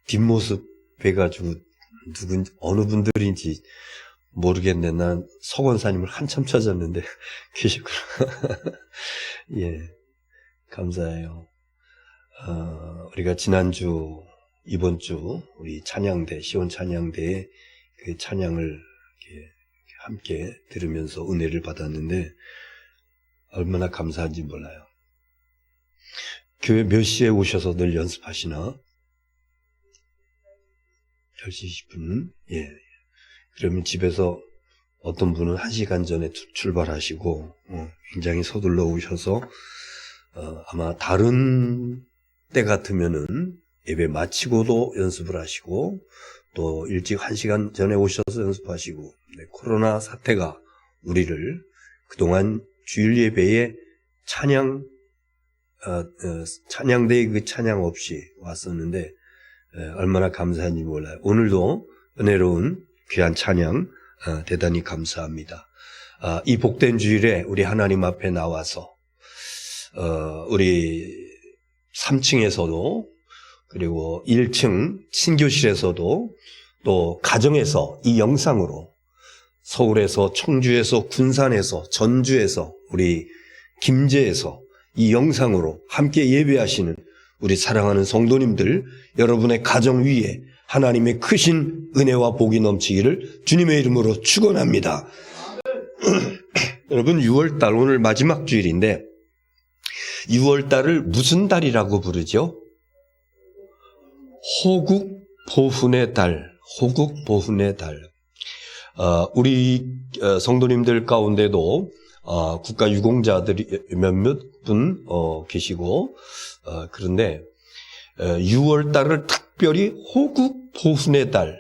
뒷모습 뵈가지고 어느 분들인지 모르겠네. 난 서권사님을 한참 찾았는데 계시구나. 예, 감사해요. 우리가 지난주, 이번 주 우리 찬양대, 시온 찬양대에 그 찬양을 이렇게 함께 들으면서 은혜를 받았는데 얼마나 감사한지 몰라요. 교회 몇 시에 오셔서 늘 연습하시나? 10시 10분? 예. 그러면 집에서 어떤 분은 1시간 전에 출발하시고, 굉장히 서둘러 오셔서, 아마 다른 때 같으면은 예배 마치고도 연습을 하시고, 또 일찍 1시간 전에 오셔서 연습하시고, 네, 코로나 사태가 우리를 그동안 주일 예배에 찬양대의 그 찬양 없이 왔었는데, 얼마나 감사한지 몰라요. 오늘도 은혜로운 귀한 찬양 대단히 감사합니다. 이 복된 주일에 우리 하나님 앞에 나와서 우리 3층에서도 그리고 1층 친교실에서도 또 가정에서 이 영상으로 서울에서, 청주에서, 군산에서, 전주에서, 우리 김제에서 이 영상으로 함께 예배하시는 우리 사랑하는 성도님들, 여러분의 가정 위에 하나님의 크신 은혜와 복이 넘치기를 주님의 이름으로 축원합니다. 여러분, 6월달 오늘 마지막 주일인데 6월달을 무슨 달이라고 부르죠? 호국보훈의 달, 호국보훈의 달. 우리 성도님들 가운데도 국가 유공자들이 몇몇 분 계시고, 그런데 6월달을 특별히 호국보훈의 달,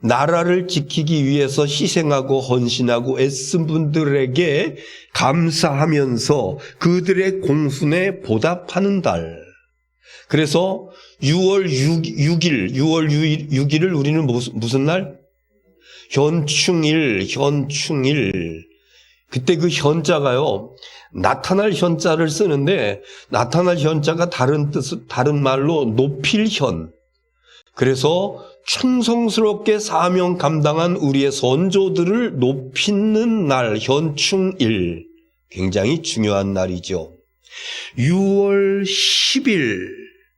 나라를 지키기 위해서 희생하고 헌신하고 애쓴 분들에게 감사하면서 그들의 공훈에 보답하는 달. 그래서 6월 6일을 우리는 무슨 날? 현충일. 그때 그 현자가요, 나타날 현자를 쓰는데, 나타날 현자가 다른 말로 높일 현. 그래서 충성스럽게 사명 감당한 우리의 선조들을 높이는 날, 현충일. 굉장히 중요한 날이죠. 6월 10일.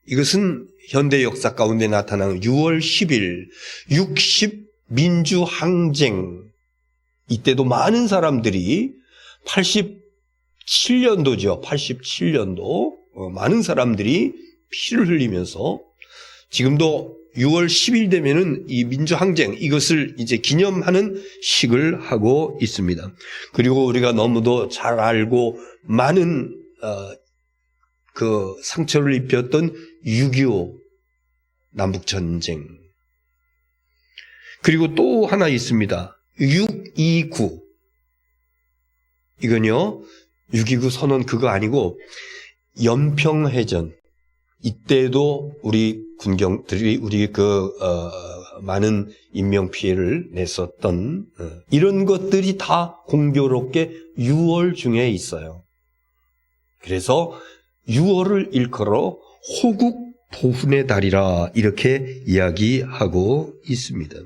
이것은 현대 역사 가운데 나타나는 6월 10일. 60 민주항쟁. 이때도 많은 사람들이 87년도죠. 87년도. 많은 사람들이 피를 흘리면서 지금도 6월 10일 되면은 이 민주항쟁, 이것을 이제 기념하는 식을 하고 있습니다. 그리고 우리가 너무도 잘 알고 많은, 그 상처를 입혔던 6.25 남북전쟁. 그리고 또 하나 있습니다. 6.29. 이건요, 6.29 선언 그거 아니고, 연평해전. 이때도 우리 군경들이 많은 인명피해를 냈었던, 이런 것들이 다 공교롭게 6월 중에 있어요. 그래서 6월을 일컬어 호국보훈의 달이라 이렇게 이야기하고 있습니다.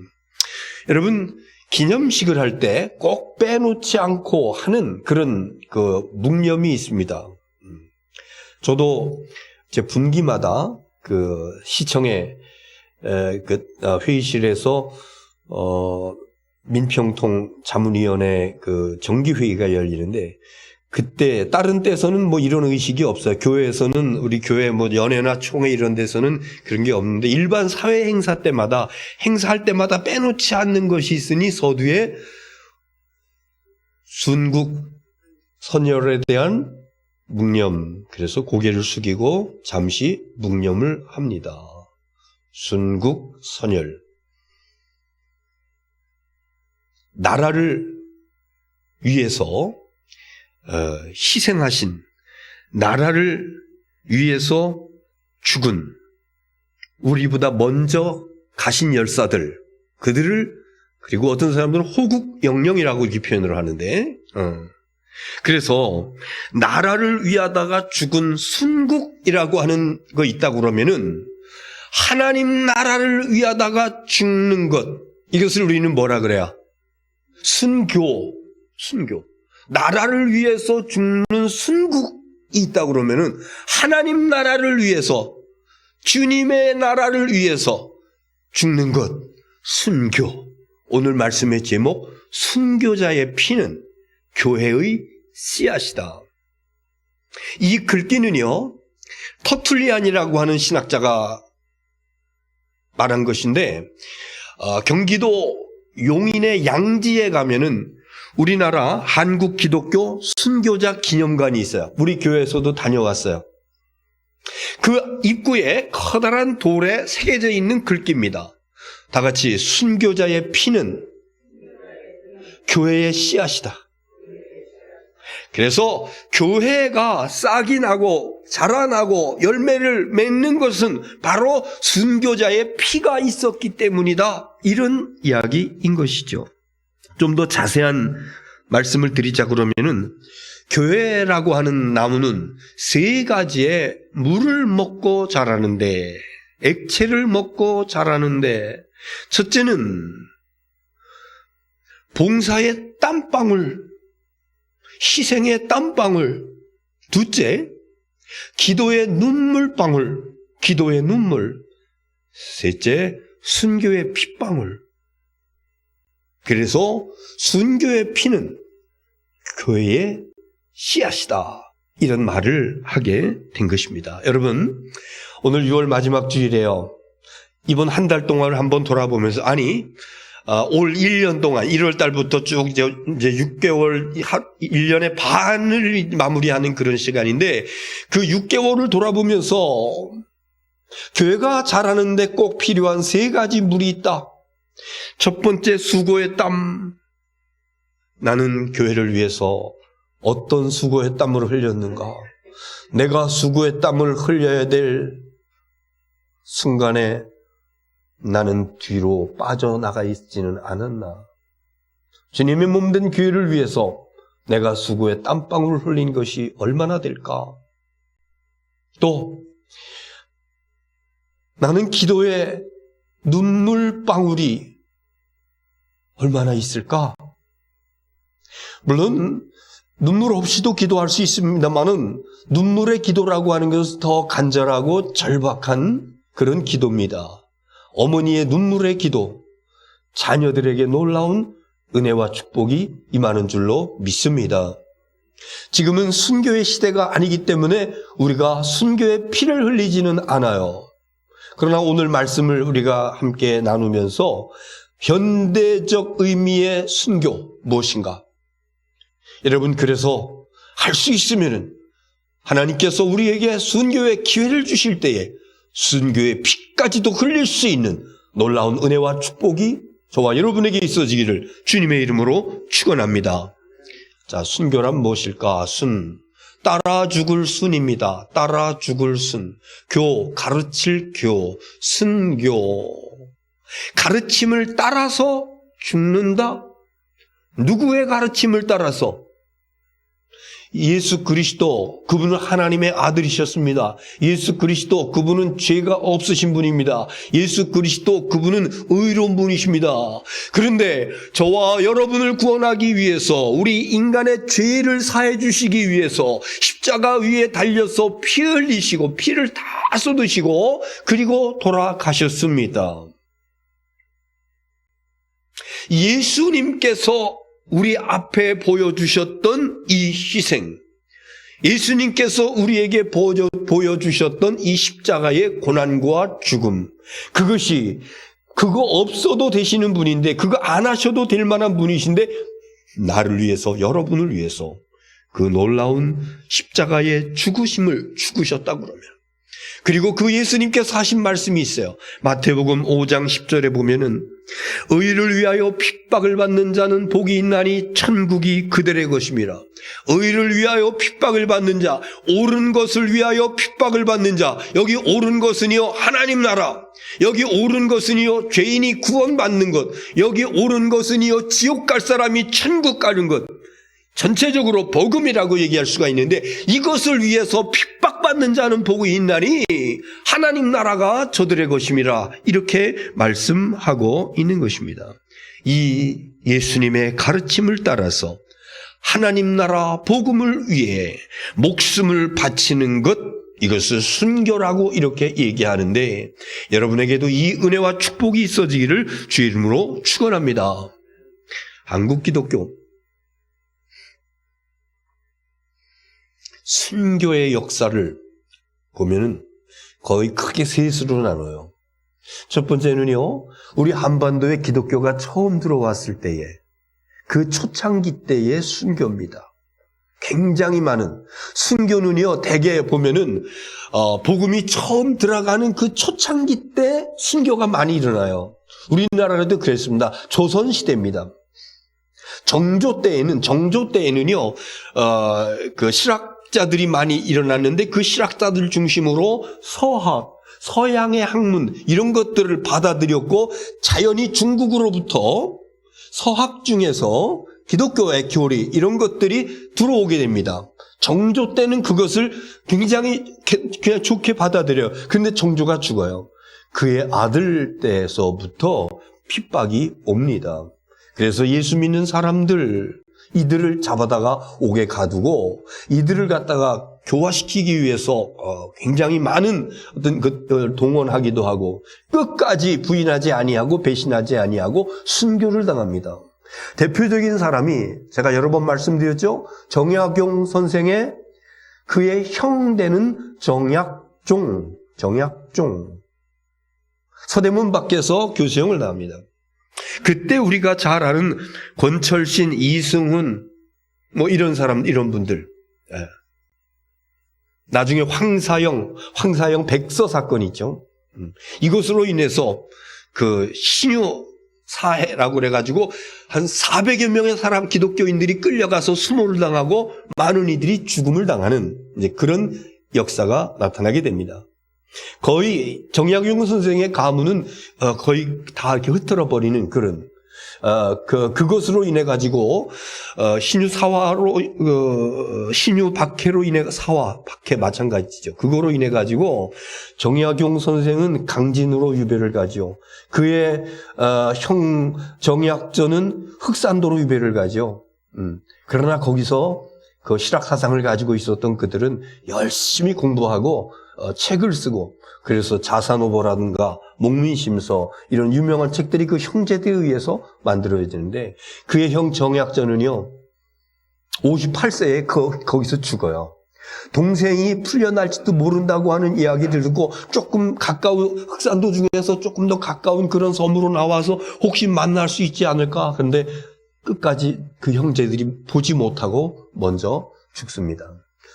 여러분, 기념식을 할 때 꼭 빼놓지 않고 하는 그런 그 묵념이 있습니다. 저도 제 분기마다 그 시청에 회의실에서 민평통 자문위원회 그 정기회의가 열리는데, 그때 다른 데서는 뭐 이런 의식이 없어요. 교회에서는, 우리 교회 뭐 연회나 총회 이런 데서는 그런 게 없는데, 일반 사회 행사할 때마다 빼놓지 않는 것이 있으니 서두에 순국 선열에 대한 묵념, 그래서 고개를 숙이고 잠시 묵념을 합니다. 순국 선열. 나라를 위해서 희생하신, 나라를 위해서 죽은, 우리보다 먼저 가신 열사들, 그들을, 그리고 어떤 사람들은 호국영령이라고 이렇게 표현을 하는데, 그래서 나라를 위하다가 죽은 순국이라고 하는 거 있다고 그러면은 하나님 나라를 위하다가 죽는 것, 이것을 우리는 뭐라 그래야? 순교. 나라를 위해서 죽는 순국이 있다 그러면은 하나님 나라를 위해서, 주님의 나라를 위해서 죽는 것, 순교. 오늘 말씀의 제목, 순교자의 피는 교회의 씨앗이다. 이 글귀는요, 터툴리안이라고 하는 신학자가 말한 것인데, 경기도 용인의 양지에 가면은 우리나라 한국 기독교 순교자 기념관이 있어요. 우리 교회에서도 다녀왔어요. 그 입구에 커다란 돌에 새겨져 있는 글귀입니다. 다 같이, 순교자의 피는 교회의 씨앗이다. 그래서 교회가 싹이 나고 자라나고 열매를 맺는 것은 바로 순교자의 피가 있었기 때문이다. 이런 이야기인 것이죠. 좀 더 자세한 말씀을 드리자 그러면은, 교회라고 하는 나무는 세 가지의 물을 먹고 자라는데, 액체를 먹고 자라는데, 첫째는 봉사의 땀방울, 희생의 땀방울, 둘째 기도의 눈물방울, 기도의 눈물, 셋째 순교의 핏방울. 그래서 순교의 피는 교회의 씨앗이다, 이런 말을 하게 된 것입니다. 여러분, 오늘 6월 마지막 주일이에요. 이번 한 달 동안을 한번 돌아보면서, 올 1년 동안 1월 달부터 쭉 이제 6개월, 1년의 반을 마무리하는 그런 시간인데, 그 6개월을 돌아보면서 교회가 자라는데 꼭 필요한 세 가지 물이 있다. 첫 번째, 수고의 땀. 나는 교회를 위해서 어떤 수고의 땀을 흘렸는가? 내가 수고의 땀을 흘려야 될 순간에 나는 뒤로 빠져나가 있지는 않았나? 주님의 몸된 교회를 위해서 내가 수고의 땀방울을 흘린 것이 얼마나 될까? 또 나는 기도의 눈물방울이 얼마나 있을까? 물론 눈물 없이도 기도할 수 있습니다만은, 눈물의 기도라고 하는 것은 더 간절하고 절박한 그런 기도입니다. 어머니의 눈물의 기도, 자녀들에게 놀라운 은혜와 축복이 임하는 줄로 믿습니다. 지금은 순교의 시대가 아니기 때문에 우리가 순교의 피를 흘리지는 않아요. 그러나 오늘 말씀을 우리가 함께 나누면서 현대적 의미의 순교 무엇인가? 여러분, 그래서 할 수 있으면은 하나님께서 우리에게 순교의 기회를 주실 때에 순교의 피까지도 흘릴 수 있는 놀라운 은혜와 축복이 저와 여러분에게 있어지기를 주님의 이름으로 축원합니다. 자, 순교란 무엇일까? 따라 죽을 순입니다. 따라 죽을 순. 가르칠 순교. 가르침을 따라서 죽는다? 누구의 가르침을 따라서? 예수 그리스도, 그분은 하나님의 아들이셨습니다. 예수 그리스도, 그분은 죄가 없으신 분입니다. 예수 그리스도, 그분은 의로운 분이십니다. 그런데 저와 여러분을 구원하기 위해서, 우리 인간의 죄를 사해 주시기 위해서 십자가 위에 달려서 피 흘리시고 피를 다 쏟으시고 그리고 돌아가셨습니다. 예수님께서 우리 앞에 보여주셨던 이 희생, 예수님께서 우리에게 보여주셨던 이 십자가의 고난과 죽음, 그거 없어도 되시는 분인데, 그거 안 하셔도 될 만한 분이신데, 나를 위해서, 여러분을 위해서 그 놀라운 십자가의 죽으심을 죽으셨다 그러면, 그리고 그 예수님께서 하신 말씀이 있어요. 마태복음 5장 10절에 보면은, 의를 위하여 핍박을 받는 자는 복이 있나니 천국이 그들의 것입니다. 의를 위하여 핍박을 받는 자, 옳은 것을 위하여 핍박을 받는 자, 여기 옳은 것은요 하나님 나라, 여기 옳은 것은요 죄인이 구원받는 것, 여기 옳은 것은요 지옥 갈 사람이 천국 가는 것, 전체적으로 복음이라고 얘기할 수가 있는데, 이것을 위해서 핍박받는 자는 복이 있나니 하나님 나라가 저들의 것임이라, 이렇게 말씀하고 있는 것입니다. 이 예수님의 가르침을 따라서 하나님 나라 복음을 위해 목숨을 바치는 것, 이것을 순교라고 이렇게 얘기하는데, 여러분에게도 이 은혜와 축복이 있어지기를 주의 이름으로 축원합니다. 한국 기독교 순교의 역사를 보면은 거의 크게 셋으로 나눠요. 첫 번째는요, 우리 한반도에 기독교가 처음 들어왔을 때에, 그 초창기 때의 순교입니다. 굉장히 많은 순교는요, 대개 보면은 복음이 처음 들어가는 그 초창기 때 순교가 많이 일어나요. 우리나라에도 그랬습니다. 조선 시대입니다. 정조 때에는요, 그 실학자들이 많이 일어났는데, 그 실학자들 중심으로 서양의 학문 이런 것들을 받아들였고, 자연히 중국으로부터 서학 중에서 기독교의 교리 이런 것들이 들어오게 됩니다. 정조 때는 그것을 굉장히 그냥 좋게 받아들여요. 그런데 정조가 죽어요. 그의 아들 때에서부터 핍박이 옵니다. 그래서 예수 믿는 사람들, 이들을 잡아다가 옥에 가두고 이들을 갖다가 교화시키기 위해서 굉장히 많은 어떤 것들을 동원하기도 하고, 끝까지 부인하지 아니하고 배신하지 아니하고 순교를 당합니다. 대표적인 사람이 제가 여러 번 말씀드렸죠. 정약용 선생의 그의 형 되는 정약종. 서대문 밖에서 교수형을 당합니다. 그때 우리가 잘 아는 권철신, 이승훈, 뭐 이런 사람, 이런 분들. 나중에 황사영 백서 사건 있죠. 이것으로 인해서 그 신유 사해라고 그래가지고 한 400여 명의 사람, 기독교인들이 끌려가서 수모를 당하고 많은 이들이 죽음을 당하는 이제 그런 역사가 나타나게 됩니다. 거의 정약용 선생의 가문은 거의 다 이렇게 흩어져 버리는 그런 그것으로 인해 가지고 신유 박해로 인해 박해 마찬가지죠. 그거로 인해 가지고 정약용 선생은 강진으로 유배를 가죠. 그의 형 정약전은 흑산도로 유배를 가죠. 그러나 거기서 그 실학 사상을 가지고 있었던 그들은 열심히 공부하고 책을 쓰고, 그래서 자산오보라든가 목민심서 이런 유명한 책들이 그 형제들에 의해서 만들어지는데, 그의 형 정약전은요 58세에 거기서 죽어요. 동생이 풀려날지도 모른다고 하는 이야기를 듣고 조금 가까운 흑산도 중에서 조금 더 가까운 그런 섬으로 나와서 혹시 만날 수 있지 않을까. 그런데 끝까지 그 형제들이 보지 못하고 먼저 죽습니다.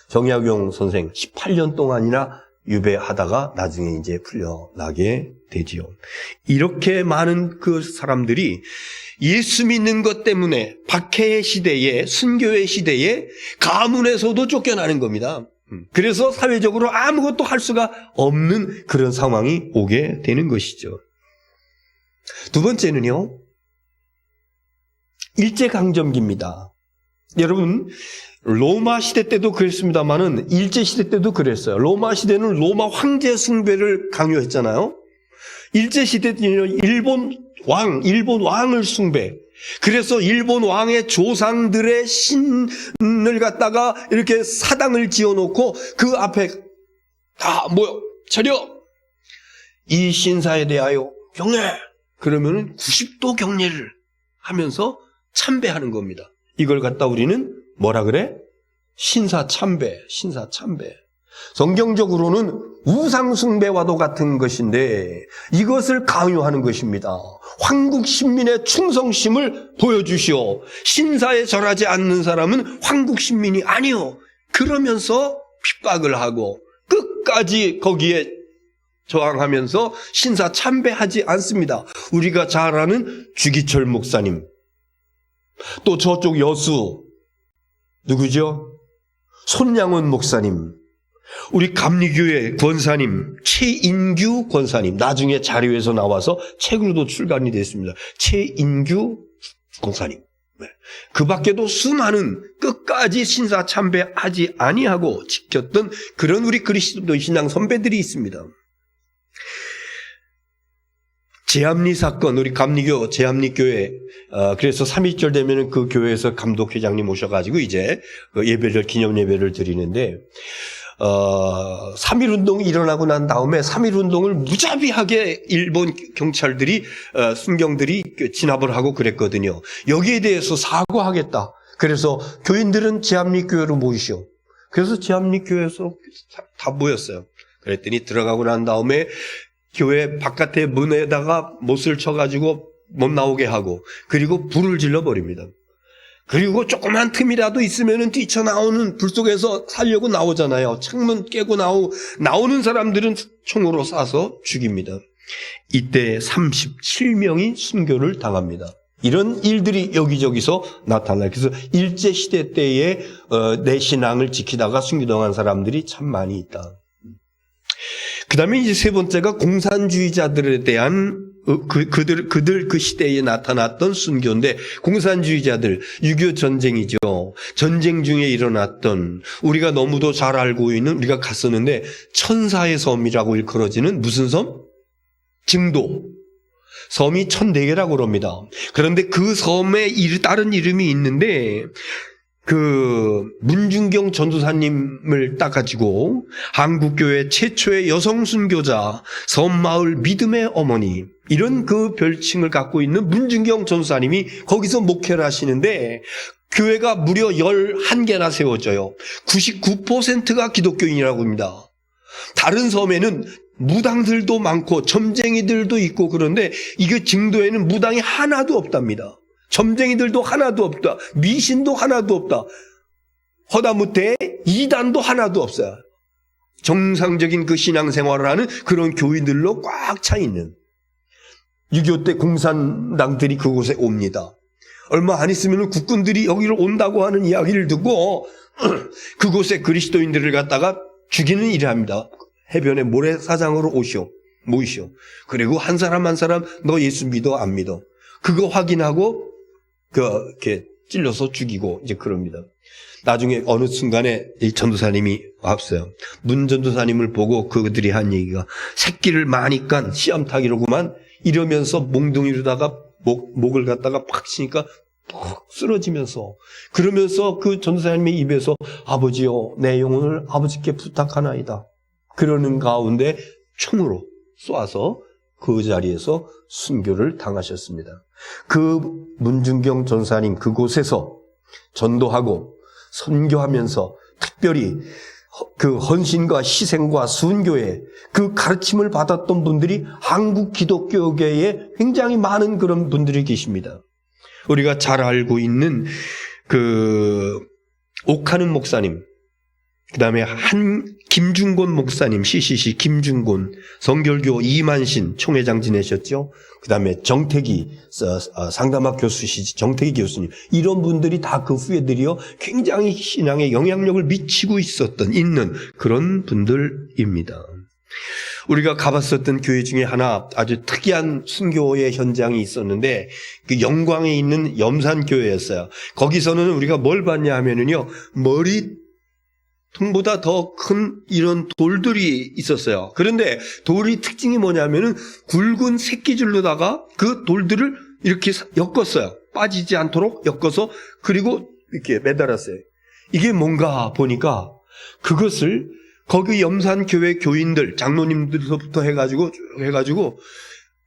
정약용 선생 18년 동안이나 유배하다가 나중에 이제 풀려나게 되지요. 이렇게 많은 그 사람들이 예수 믿는 것 때문에 박해의 시대에, 순교의 시대에 가문에서도 쫓겨나는 겁니다. 그래서 사회적으로 아무것도 할 수가 없는 그런 상황이 오게 되는 것이죠. 두 번째는요, 일제강점기입니다. 여러분, 로마 시대 때도 그랬습니다만은 일제 시대 때도 그랬어요. 로마 시대는 로마 황제 숭배를 강요했잖아요. 일제 시대 때는 일본 왕을 숭배. 그래서 일본 왕의 조상들의 신을 갖다가 이렇게 사당을 지어놓고 그 앞에 다 모여 차려, 이 신사에 대하여 경례. 그러면은 90도 경례를 하면서 참배하는 겁니다. 이걸 갖다 우리는 뭐라 그래? 신사참배. 성경적으로는 우상숭배와도 같은 것인데 이것을 강요하는 것입니다. 황국 신민의 충성심을 보여주시오. 신사에 절하지 않는 사람은 황국 신민이 아니오. 그러면서 핍박을 하고 끝까지 거기에 저항하면서 신사 참배하지 않습니다. 우리가 잘 아는 주기철 목사님, 또 저쪽 여수 누구죠? 손양원 목사님, 우리 감리교회 권사님 최인규 권사님, 나중에 자료에서 나와서 책으로도 출간이 됐습니다. 최인규 권사님, 그 밖에도 수많은 끝까지 신사참배하지 아니하고 지켰던 그런 우리 그리스도 신앙 선배들이 있습니다. 제암리 사건, 우리 감리교, 제암리교회, 그래서 3.1절 되면은 그 교회에서 감독회장님 오셔가지고 이제 예배를, 기념 예배를 드리는데, 3.1 운동이 일어나고 난 다음에 3.1 운동을 무자비하게 일본 경찰들이, 순경들이 진압을 하고 그랬거든요. 여기에 대해서 사과하겠다. 그래서 교인들은 제암리교회로 모이시오. 그래서 제암리교회에서 다 모였어요. 그랬더니 들어가고 난 다음에 교회 바깥에 문에다가 못을 쳐가지고 못 나오게 하고, 그리고 불을 질러버립니다. 그리고 조그만 틈이라도 있으면은 뛰쳐나오는, 불 속에서 살려고 나오잖아요. 창문 깨고 나오는 사람들은 총으로 쏴서 죽입니다. 이때 37명이 순교를 당합니다. 이런 일들이 여기저기서 나타나요. 그래서 일제시대 때에 내 신앙을 지키다가 순교당한 사람들이 참 많이 있다. 그 다음에 이제 세 번째가 공산주의자들에 대한 그들 그 시대에 나타났던 순교인데, 공산주의자들, 6.25 전쟁이죠. 전쟁 중에 일어났던, 우리가 너무도 잘 알고 있는, 우리가 갔었는데 천사의 섬이라고 일컬어지는 무슨 섬? 증도. 섬이 1004개라고 그럽니다. 그런데 그 섬에 다른 이름이 있는데, 문중경 전도사님을 따가지고 한국교회 최초의 여성 순교자, 섬마을 믿음의 어머니, 이런 그 별칭을 갖고 있는 문중경 전도사님이 거기서 목회를 하시는데, 교회가 무려 11개나 세워져요. 99%가 기독교인이라고 합니다. 다른 섬에는 무당들도 많고 점쟁이들도 있고 그런데 이게 증도에는 무당이 하나도 없답니다. 점쟁이들도 하나도 없다. 미신도 하나도 없다. 허다무태 이단도 하나도 없어요. 정상적인 그 신앙생활을 하는 그런 교인들로 꽉 차 있는, 6.25 때 공산당들이 그곳에 옵니다. 얼마 안 있으면 국군들이 여기를 온다고 하는 이야기를 듣고 그곳에 그리스도인들을 갖다가 죽이는 일을 합니다. 해변에 모래사장으로 모이시오. 그리고 한 사람 한 사람 너 예수 믿어 안 믿어? 그거 확인하고 이렇게 찔러서 죽이고 이제 그럽니다. 나중에 어느 순간에 이 전도사님이 왔어요. 문 전도사님을 보고 그들이 한 얘기가, 새끼를 많이깐 씨암탉이로구만, 이러면서 몽둥이로다가 목을 갖다가 팍 치니까 푹 쓰러지면서, 그러면서 그 전도사님의 입에서 아버지요, 내 영혼을 아버지께 부탁하나이다. 그러는 가운데 총으로 쏴서 그 자리에서 순교를 당하셨습니다. 그 문중경 전사님 그곳에서 전도하고 선교하면서 특별히 그 헌신과 희생과 순교의 그 가르침을 받았던 분들이 한국 기독교계에 굉장히 많은 그런 분들이 계십니다. 우리가 잘 알고 있는 옥하는 목사님, 그 다음에 김중곤 목사님, CCC 김중곤, 성결교 이만신 총회장 지내셨죠? 그 다음에 정태기, 상담학 교수시지, 정태기 교수님. 이런 분들이 다 그 후예들이요, 굉장히 신앙에 영향력을 미치고 있는 그런 분들입니다. 우리가 가봤었던 교회 중에 하나 아주 특이한 순교의 현장이 있었는데, 그 영광에 있는 염산교회였어요. 거기서는 우리가 뭘 봤냐 하면은요, 머리통보다 더 큰 이런 돌들이 있었어요. 그런데 돌이 특징이 뭐냐면은 굵은 새끼줄로다가 그 돌들을 이렇게 엮었어요. 빠지지 않도록 엮어서, 그리고 이렇게 매달았어요. 이게 뭔가 보니까 그것을 거기 염산교회 교인들, 장로님들부터 해가지고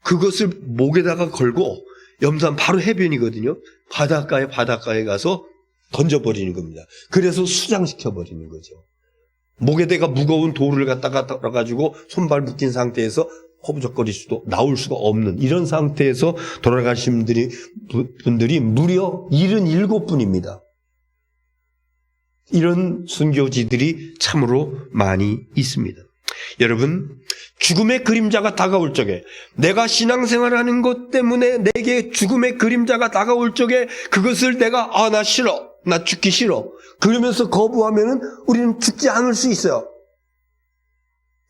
그것을 목에다가 걸고, 염산 바로 해변이거든요. 바닷가에 가서 던져버리는 겁니다. 그래서 수장시켜버리는 거죠. 목에다가 무거운 돌을 갖다가 떨어가지고 손발 묶인 상태에서 나올 수가 없는 이런 상태에서 돌아가신 분들이 무려 77분입니다. 이런 순교지들이 참으로 많이 있습니다. 여러분, 죽음의 그림자가 다가올 적에, 내가 신앙생활하는 것 때문에 내게 죽음의 그림자가 다가올 적에 그것을 내가 나 싫어, 나 죽기 싫어, 그러면서 거부하면은 우리는 죽지 않을 수 있어요.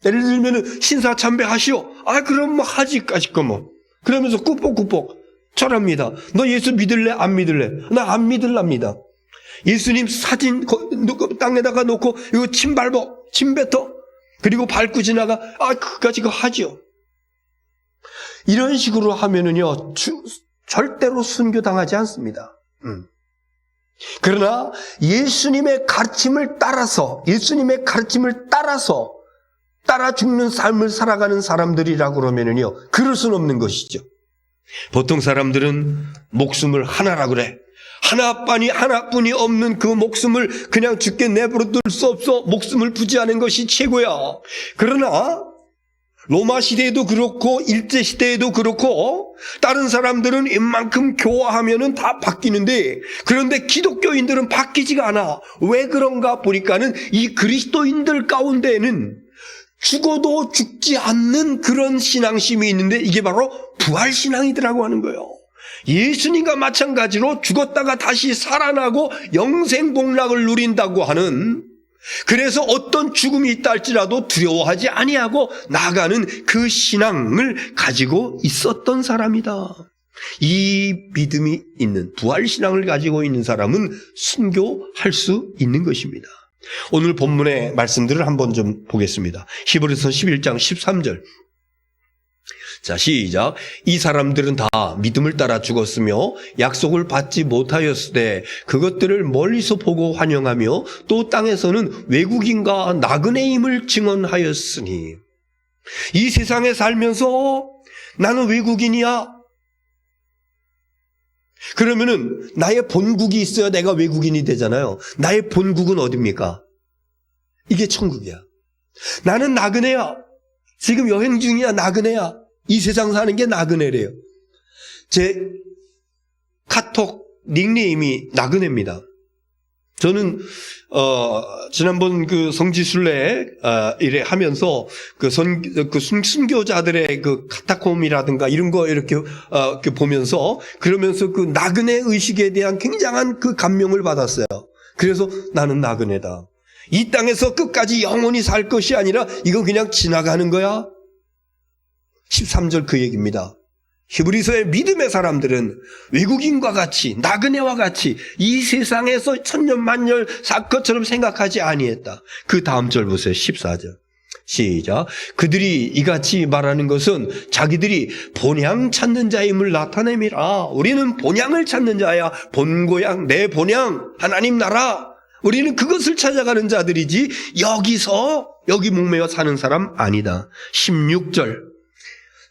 예를 들면은 신사참배 하시오. 그럼 뭐 하지까지 거 뭐. 그러면서 꾸벅꾸벅 저랍니다. 너 예수 믿을래? 안 믿을래? 나 안 믿을랍니다. 예수님 사진 땅에다가 놓고 이거 침 밟어, 침 뱉어, 그리고 밟고 지나가. 그까지 그거 하죠. 이런 식으로 하면은요, 절대로 순교당하지 않습니다. 그러나 예수님의 가르침을 따라서 따라 죽는 삶을 살아가는 사람들이라고 그러면은요, 그럴 수는 없는 것이죠. 보통 사람들은 목숨을 하나라 그래. 하나뿐이 없는 그 목숨을 그냥 죽게 내버려둘 수 없어. 목숨을 부지하는 것이 최고야. 그러나 로마 시대에도 그렇고 일제 시대에도 그렇고 다른 사람들은 웬만큼 교화하면은 다 바뀌는데, 그런데 기독교인들은 바뀌지가 않아. 왜 그런가 보니까는 이 그리스도인들 가운데에는 죽어도 죽지 않는 그런 신앙심이 있는데, 이게 바로 부활신앙이더라고 하는 거예요. 예수님과 마찬가지로 죽었다가 다시 살아나고 영생복락을 누린다고 하는, 그래서 어떤 죽음이 있다 할지라도 두려워하지 아니하고 나아가는 그 신앙을 가지고 있었던 사람이다. 이 믿음이 있는 부활신앙을 가지고 있는 사람은 순교할 수 있는 것입니다. 오늘 본문의 말씀들을 한번 좀 보겠습니다. 히브리서 11장 13절. 자, 시작. 이 사람들은 다 믿음을 따라 죽었으며 약속을 받지 못하였으되 그것들을 멀리서 보고 환영하며 또 땅에서는 외국인과 나그네임을 증언하였으니. 이 세상에 살면서 나는 외국인이야. 그러면은 나의 본국이 있어야 내가 외국인이 되잖아요. 나의 본국은 어디입니까? 이게 천국이야. 나는 나그네야. 지금 여행 중이야. 나그네야. 이 세상 사는 게 나그네래요. 제 카톡 닉네임이 나그네입니다. 저는 지난번 그 성지순례 일에 하면서 그 순교자들의 그 카타콤이라든가 이런 거 이렇게 보면서, 그러면서 그 나그네 의식에 대한 굉장한 그 감명을 받았어요. 그래서 나는 나그네다. 이 땅에서 끝까지 영원히 살 것이 아니라 이건 그냥 지나가는 거야. 13절 그 얘기입니다. 히브리서의 믿음의 사람들은 외국인과 같이, 나그네와 같이 이 세상에서 천년만년 살 것처럼 생각하지 아니했다. 그 다음 절 보세요. 14절. 시작. 그들이 이같이 말하는 것은 자기들이 본향 찾는 자임을 나타냄이라. 우리는 본향을 찾는 자야. 본고향, 내 본향, 하나님 나라. 우리는 그것을 찾아가는 자들이지 여기 목매어 사는 사람 아니다. 16절.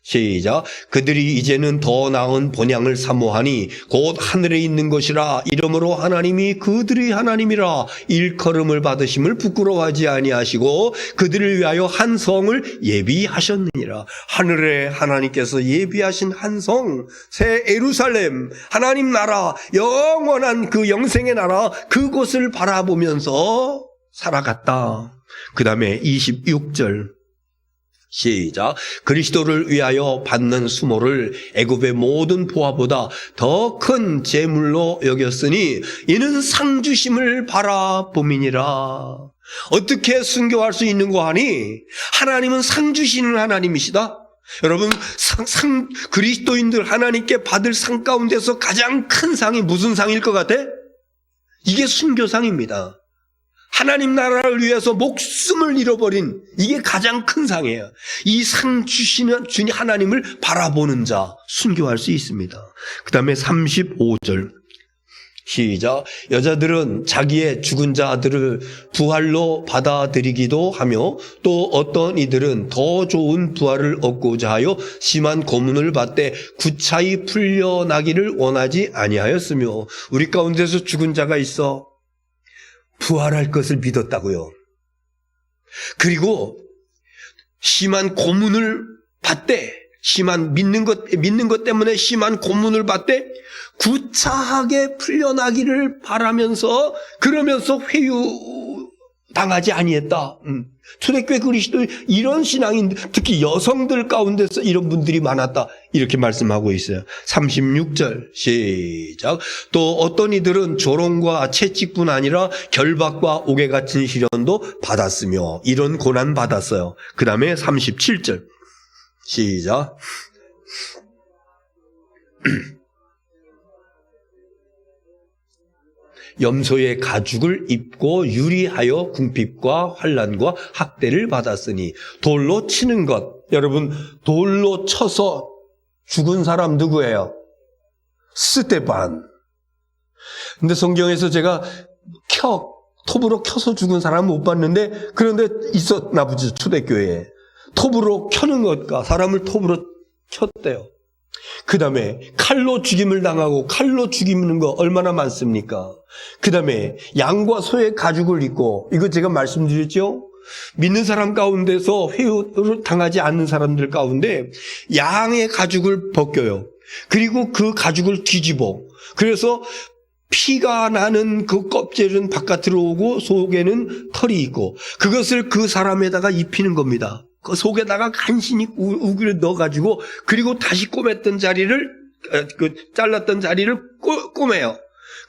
시작. 그들이 이제는 더 나은 본향을 사모하니 곧 하늘에 있는 것이라. 이러므로 하나님이 그들의 하나님이라 일컬음을 받으심을 부끄러워하지 아니하시고 그들을 위하여 한 성을 예비하셨느니라. 하늘에 하나님께서 예비하신 한 성, 새 예루살렘, 하나님 나라, 영원한 그 영생의 나라, 그곳을 바라보면서 살아갔다. 그 다음에 26절. 시작. 그리스도를 위하여 받는 수모를 애굽의 모든 보화보다 더 큰 재물로 여겼으니 이는 상 주심을 바라봄이니라. 어떻게 순교할 수 있는 거 하니? 하나님은 상 주시는 하나님이시다. 여러분, 그리스도인들 하나님께 받을 상 가운데서 가장 큰 상이 무슨 상일 것 같아? 이게 순교상입니다. 하나님 나라를 위해서 목숨을 잃어버린, 이게 가장 큰 상이에요. 이 상 주시는 주님 하나님을 바라보는 자, 순교할 수 있습니다. 그 다음에 35절. 시작. 여자들은 자기의 죽은 자들을 부활로 받아들이기도 하며 또 어떤 이들은 더 좋은 부활을 얻고자 하여 심한 고문을 받되 구차히 풀려나기를 원하지 아니하였으며. 우리 가운데서 죽은 자가 있어. 부활할 것을 믿었다고요. 그리고 심한 고문을 받되, 믿는 것 때문에 심한 고문을 받되 구차하게 풀려나기를 바라면서, 그러면서 회유 당하지 아니했다. 초대교회 그리스도의 이런 신앙인들, 특히 여성들 가운데서 이런 분들이 많았다. 이렇게 말씀하고 있어요. 36절 시작. 또 어떤 이들은 조롱과 채찍뿐 아니라 결박과 옥에 갇힌 시련도 받았으며 이런 고난 받았어요. 그 다음에 37절 시작. 염소의 가죽을 입고 유리하여 궁핍과 환난과 학대를 받았으니 돌로 치는 것. 여러분, 돌로 쳐서 죽은 사람 누구예요? 스데반. 근데 성경에서 제가 톱으로 켜서 죽은 사람 못 봤는데, 그런데 있었나 보지, 초대교회에. 톱으로 켜는 것과 사람을 톱으로 켰대요. 그 다음에 칼로 죽임을 당하고 칼로 죽이는 거 얼마나 많습니까? 그 다음에 양과 소의 가죽을 입고, 이거 제가 말씀드렸죠? 믿는 사람 가운데서 회유를 당하지 않는 사람들 가운데 양의 가죽을 벗겨요. 그리고 그 가죽을 뒤집어. 그래서 피가 나는 그 껍질은 바깥으로 오고 속에는 털이 있고, 그것을 그 사람에다가 입히는 겁니다. 그 속에다가 간신히 우기를 넣어가지고, 그리고 다시 꼬맸던 자리를, 잘랐던 자리를 꼬매요.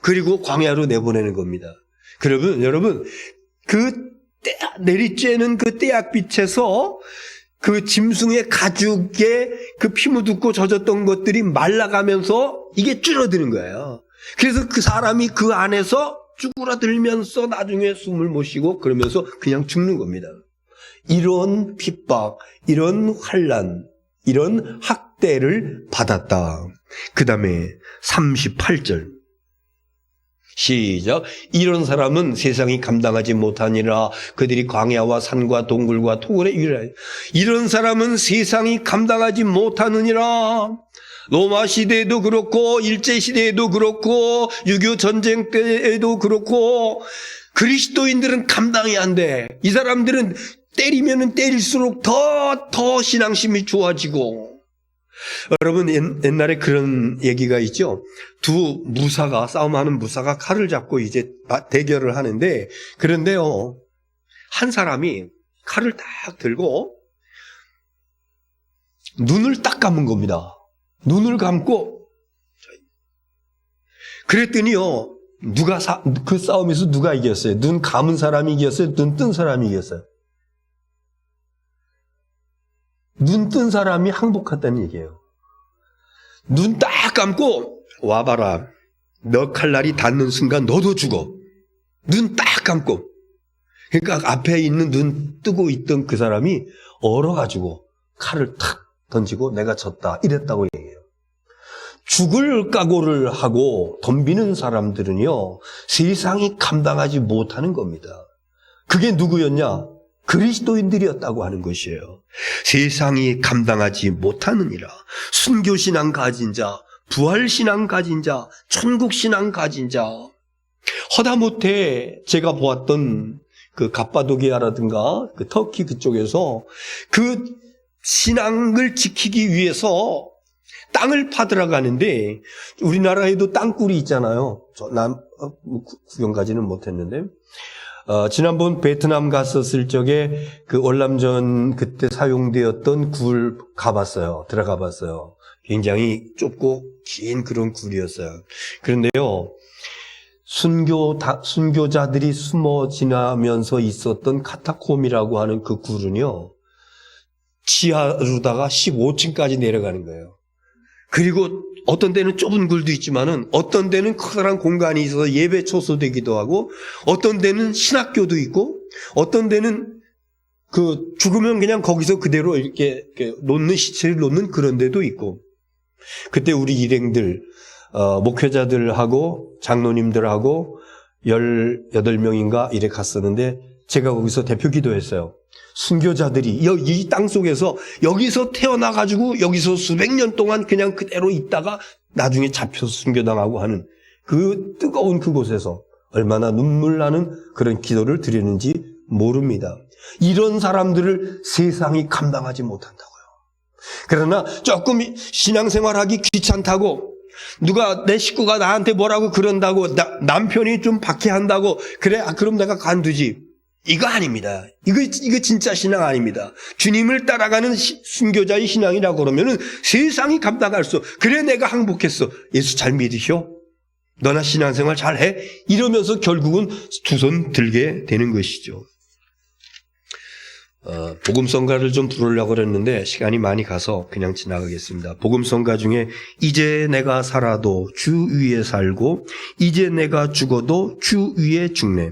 그리고 광야로 내보내는 겁니다. 그러면 여러분, 내리쬐는 그 떼약빛에서 그 짐승의 가죽에 그 피 묻고 젖었던 것들이 말라가면서 이게 줄어드는 거예요. 그래서 그 사람이 그 안에서 쭈그러들면서 나중에 숨을 못 쉬고 그러면서 그냥 죽는 겁니다. 이런 핍박, 이런 환난, 이런 학대를 받았다. 그 다음에 38절 시작. 이런 사람은 세상이 감당하지 못하니라. 그들이 광야와 산과 동굴과 토굴에 유리하여. 이런 사람은 세상이 감당하지 못하느니라. 로마 시대에도 그렇고 일제 시대에도 그렇고 6.25 전쟁 때에도 그렇고 그리스도인들은 감당이 안 돼. 이 사람들은 때리면 때릴수록 더 신앙심이 좋아지고. 여러분, 옛날에 그런 얘기가 있죠. 두 무사가, 싸움하는 무사가 칼을 잡고 이제 대결을 하는데, 그런데요, 한 사람이 칼을 딱 들고 눈을 딱 감은 겁니다. 눈을 감고, 그랬더니요, 그 싸움에서 누가 이겼어요? 눈 감은 사람이 이겼어요? 눈 뜬 사람이 이겼어요? 눈 뜬 사람이 항복했다는 얘기예요. 눈 딱 감고 와봐라. 너 칼날이 닿는 순간 너도 죽어. 눈 딱 감고. 그러니까 앞에 있는 눈 뜨고 있던 그 사람이 얼어가지고 칼을 탁 던지고 내가 졌다 이랬다고 얘기해요. 죽을 각오를 하고 덤비는 사람들은요, 세상이 감당하지 못하는 겁니다. 그게 누구였냐? 그리스도인들이었다고 하는 것이에요. 세상이 감당하지 못하느니라. 순교신앙 가진 자, 부활신앙 가진 자, 천국신앙 가진 자. 허다못해 제가 보았던 그 갑바도기아라든가 그 터키 그쪽에서 그 신앙을 지키기 위해서 땅을 파들어 가는데, 우리나라에도 땅굴이 있잖아요. 구경 가지는 못했는데, 지난번 베트남 갔었을 적에 그 월남전 그때 사용되었던 굴 들어가 봤어요. 굉장히 좁고 긴 그런 굴이었어요. 그런데요, 순교자들이 숨어 지나면서 있었던 카타콤이라고 하는 그 굴은요, 지하로다가 15층까지 내려가는 거예요. 그리고 어떤 데는 좁은 굴도 있지만은 어떤 데는 커다란 공간이 있어서 예배 초소되기도 하고, 어떤 데는 신학교도 있고, 어떤 데는 죽으면 그냥 거기서 그대로 이렇게 시체를 놓는 그런 데도 있고. 그때 우리 일행들, 목회자들하고 장로님들하고 18명인가 이래 갔었는데, 제가 거기서 대표 기도했어요. 순교자들이 이 땅 속에서 여기서 태어나가지고 여기서 수백 년 동안 그냥 그대로 있다가 나중에 잡혀서 순교당하고 하는 그 뜨거운 그곳에서 얼마나 눈물 나는 그런 기도를 드리는지 모릅니다. 이런 사람들을 세상이 감당하지 못한다고요. 그러나 조금 신앙생활하기 귀찮다고, 누가 내 식구가 나한테 뭐라고 그런다고, 남편이 좀 박해한다고, 그래, 그럼 내가 간두지. 이거 아닙니다. 이거 진짜 신앙 아닙니다. 주님을 따라가는 순교자의 신앙이라고 그러면은 세상이 감당할 수, 그래 내가 항복했어. 예수 잘 믿으셔? 너나 신앙생활 잘해? 이러면서 결국은 두 손 들게 되는 것이죠. 복음성가를 좀 부르려고 그랬는데 시간이 많이 가서 그냥 지나가겠습니다. 복음성가 중에 이제 내가 살아도 주 위에 살고 이제 내가 죽어도 주 위에 죽네.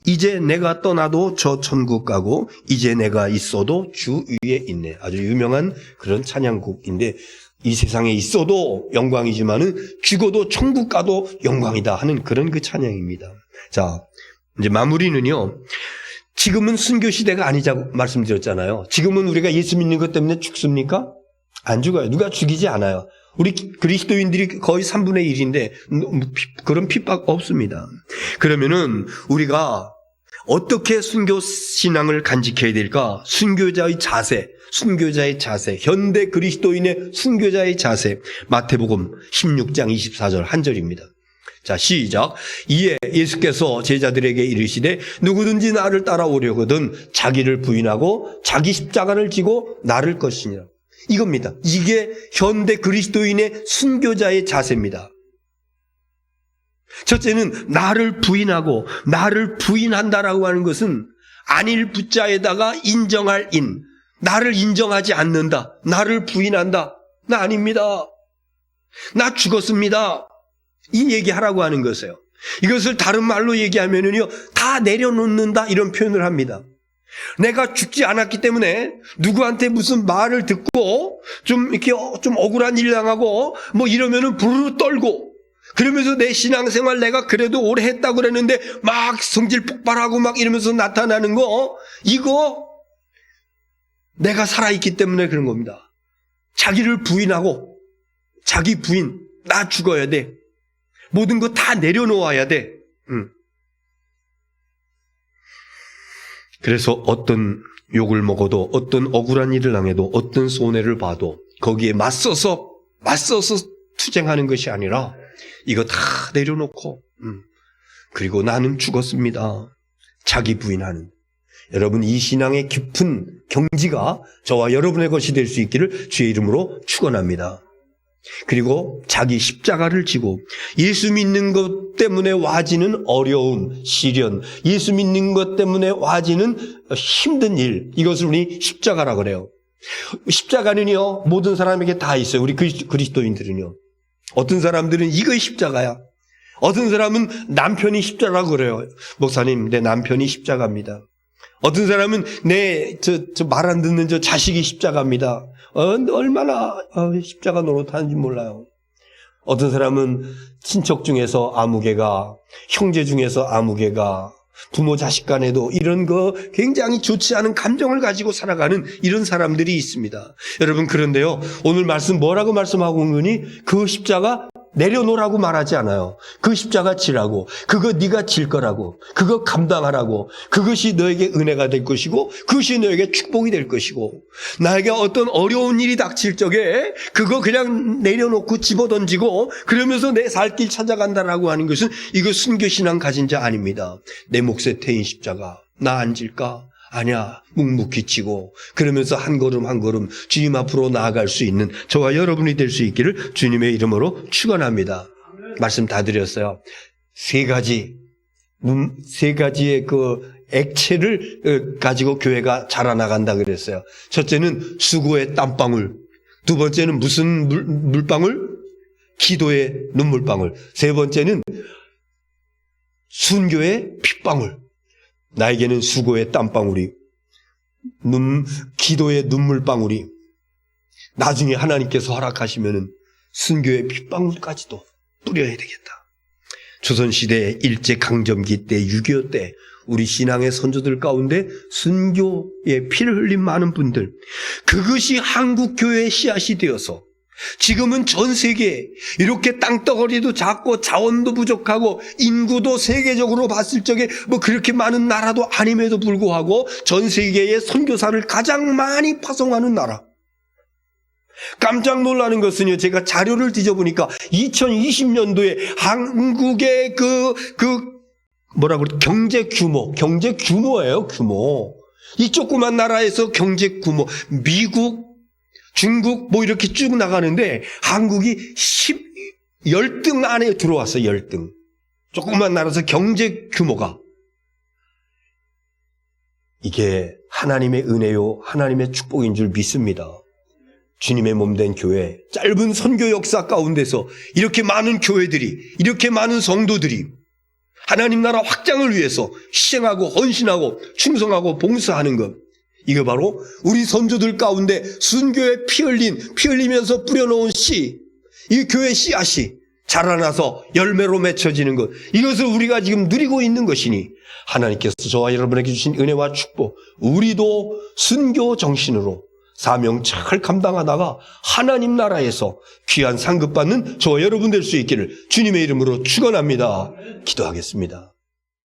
이제 내가 떠나도 저 천국 가고 이제 내가 있어도 주 위에 있네. 아주 유명한 그런 찬양곡인데 이 세상에 있어도 영광이지만은 죽어도 천국 가도 영광이다 하는 그런 그 찬양입니다. 자, 이제 마무리는요. 지금은 순교 시대가 아니자고 말씀드렸잖아요. 지금은 우리가 예수 믿는 것 때문에 죽습니까? 안 죽어요. 누가 죽이지 않아요. 우리 그리스도인들이 거의 3분의 1인데 그런 핍박 없습니다. 그러면은 우리가 어떻게 순교 신앙을 간직해야 될까? 순교자의 자세, 현대 그리스도인의 순교자의 자세. 마태복음 16장 24절 한 절입니다. 자, 시작. 이에 예수께서 제자들에게 이르시되 누구든지 나를 따라오려거든 자기를 부인하고 자기 십자가를 지고 나를 것이니라. 이겁니다. 이게 현대 그리스도인의 순교자의 자세입니다. 첫째는 나를 부인하고, 나를 부인한다라고 하는 것은 안일 부자에다가 인정할 인, 나를 인정하지 않는다, 나를 부인한다, 나 아닙니다, 나 죽었습니다, 이 얘기하라고 하는 것이에요. 이것을 다른 말로 얘기하면은요, 다 내려놓는다 이런 표현을 합니다. 내가 죽지 않았기 때문에 누구한테 무슨 말을 듣고 좀 이렇게 좀 억울한 일 당하고 뭐 이러면은 부르르 떨고, 그러면서 내 신앙생활 내가 그래도 오래 했다고 그랬는데 막 성질 폭발하고 막 이러면서 나타나는 거, 이거 내가 살아있기 때문에 그런 겁니다. 자기를 부인하고, 자기 부인, 나 죽어야 돼, 모든 거 다 내려놓아야 돼. 그래서 어떤 욕을 먹어도, 어떤 억울한 일을 당해도, 어떤 손해를 봐도 거기에 맞서서 투쟁하는 것이 아니라 이거 다 내려놓고, 그리고 나는 죽었습니다, 자기 부인하는, 여러분 이 신앙의 깊은 경지가 저와 여러분의 것이 될 수 있기를 주의 이름으로 축원합니다. 그리고 자기 십자가를 지고, 예수 믿는 것 때문에 와지는 어려움, 시련, 예수 믿는 것 때문에 와지는 힘든 일, 이것을 우리 십자가라고 그래요. 십자가는요 모든 사람에게 다 있어요. 우리 그리스도인들은요. 어떤 사람들은 이거 십자가야, 어떤 사람은 남편이 십자가라고 그래요. 목사님, 내 남편이 십자가입니다. 어떤 사람은 저 말 안 듣는 저 자식이 십자가입니다. 얼마나 십자가 노릇하는지 몰라요. 어떤 사람은 친척 중에서 아무개가, 형제 중에서 아무개가, 부모 자식 간에도 이런 거 굉장히 좋지 않은 감정을 가지고 살아가는 이런 사람들이 있습니다. 여러분, 그런데요, 오늘 말씀 뭐라고 말씀하고 온 거니? 그 십자가 내려놓으라고 말하지 않아요. 그 십자가 지라고, 그거 네가 질 거라고, 그거 감당하라고, 그것이 너에게 은혜가 될 것이고 그것이 너에게 축복이 될 것이고, 나에게 어떤 어려운 일이 닥칠 적에 그거 그냥 내려놓고 집어던지고 그러면서 내 살 길 찾아간다라고 하는 것은 이거 순교신앙 가진 자 아닙니다. 내 몫에 태인 십자가 나 안 질까? 아니야, 묵묵히 치고 그러면서 한 걸음 한 걸음 주님 앞으로 나아갈 수 있는 저와 여러분이 될 수 있기를 주님의 이름으로 축원합니다. 말씀 다 드렸어요. 세 가지의 그 액체를 가지고 교회가 자라나간다 그랬어요. 첫째는 수고의 땀방울, 두 번째는 무슨 물방울? 기도의 눈물방울, 세 번째는 순교의 핏방울. 나에게는 수고의 땀방울이, 기도의 눈물방울이, 나중에 하나님께서 허락하시면은 순교의 핏방울까지도 뿌려야 되겠다. 조선시대 일제강점기 때, 6.25 때 우리 신앙의 선조들 가운데 순교의 피를 흘린 많은 분들, 그것이 한국교회의 씨앗이 되어서 지금은 전 세계에 이렇게 땅덩어리도 작고 자원도 부족하고 인구도 세계적으로 봤을 적에 뭐 그렇게 많은 나라도 아님에도 불구하고 전 세계에 선교사를 가장 많이 파송하는 나라. 깜짝 놀라는 것은요, 제가 자료를 뒤져보니까 2020년도에 한국의 경제 규모예요, 규모. 이 조그만 나라에서 경제 규모, 미국, 중국 뭐 이렇게 쭉 나가는데 한국이 10등 안에 들어왔어요. 10등. 조그만 나라에서 경제 규모가. 이게 하나님의 은혜요, 하나님의 축복인 줄 믿습니다. 주님의 몸된 교회, 짧은 선교 역사 가운데서 이렇게 많은 교회들이, 이렇게 많은 성도들이 하나님 나라 확장을 위해서 희생하고 헌신하고 충성하고 봉사하는 것, 이거 바로 우리 선조들 가운데 순교에 피 흘리면서 뿌려놓은 씨, 이 교회 씨앗이 자라나서 열매로 맺혀지는 것, 이것을 우리가 지금 누리고 있는 것이니 하나님께서 저와 여러분에게 주신 은혜와 축복, 우리도 순교 정신으로 사명책을 감당하다가 하나님 나라에서 귀한 상급 받는 저와 여러분 될 수 있기를 주님의 이름으로 축원합니다. 기도하겠습니다.